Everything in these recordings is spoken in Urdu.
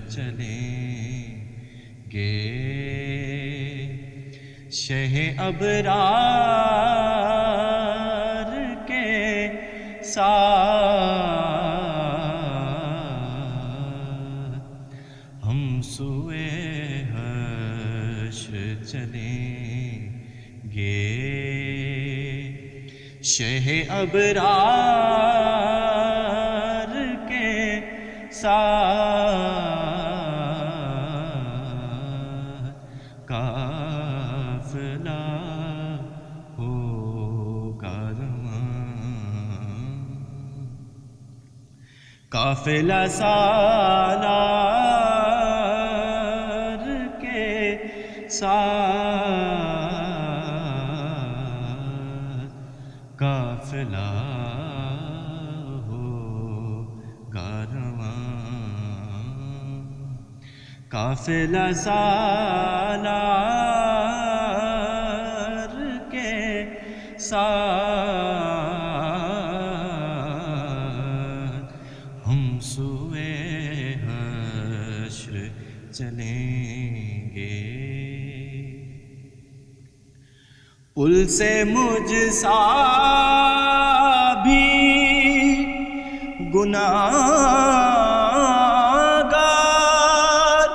چلیں گے، شہ ابرار کے ساتھ ہم سوئے حشر چلیں گے، شہ ابرار کے ساتھ قافلہ ہوگا رواں، قافلہ سالار کے ساتھ قافلہ ہوگا رواں، قافلہ سالار کے ساتھ ہم سوئے حشر چلیں گے، پل سے مجھ سا بھی گناہگار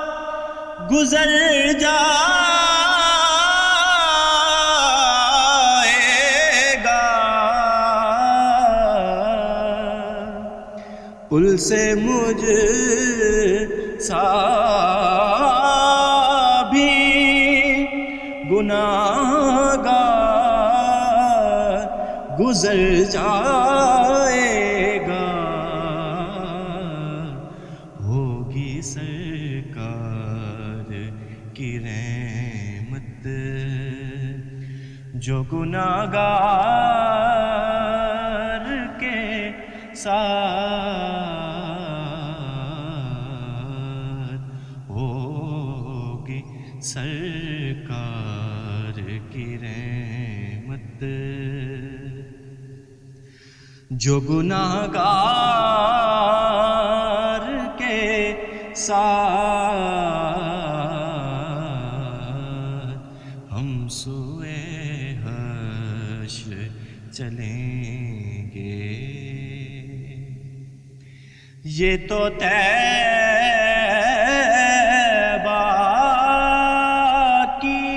گزر جائے گا، پل سے مجھ سا بھی گناہگار گزر جائے گا، ہوگی سرکار کی رحمت جو گناہگار کے ساتھ، ہوگی سرکار کی رحمت جو گناہگار کے ساتھ ہم سوئے حشر چلیں گے، یہ تو طیبہ کی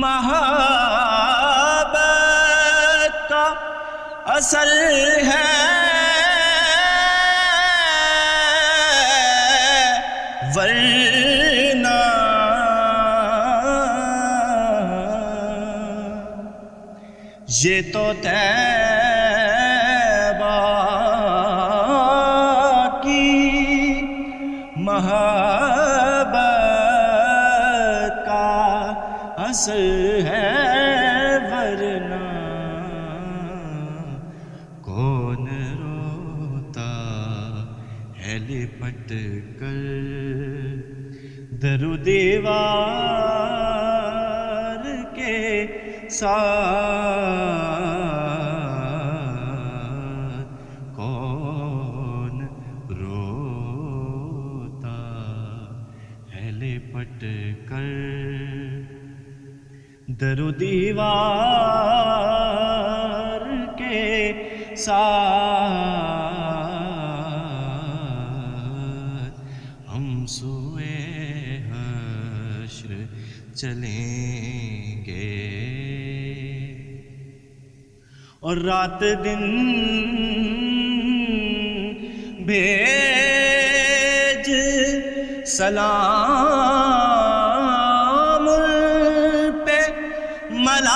محبت کا اثر ہے، ورنہ یہ تو طیبہ کی محبت کا اثر ہے، ورنہ کون روتا ہے لپٹ کر در و دیوار کے ساتھ، کون روتا ہے لپٹ کر در و دیوار کے ساتھ ہم سوئے حشر چلیں گے، اور رات دن بھیج سلام پہ ملائک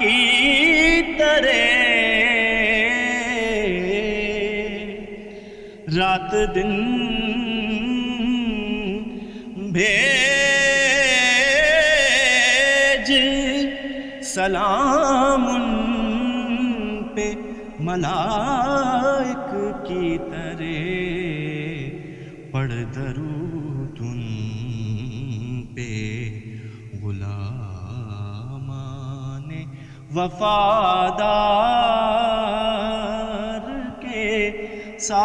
کی طرح، رات دن بھیج سلام پہ ملائک کی طرح، پڑھ درود ان پہ غلامان وفادار ساتھ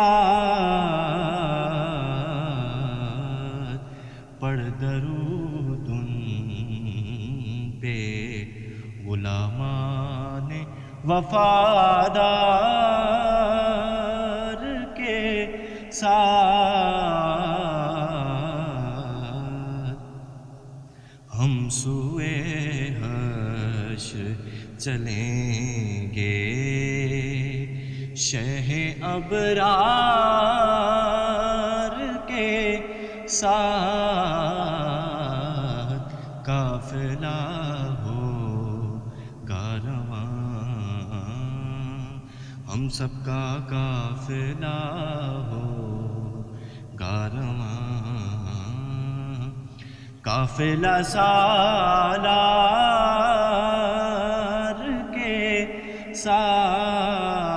پڑھ درود ان پہ غلامان وفادار کے ساتھ ہم سوئے حشر چلیں گے شہ ابرار کے ساتھ قافلہ ہوگا رواں ہم سب کا قافلہ ہوگا رواں قافلہ سالار کے ساتھ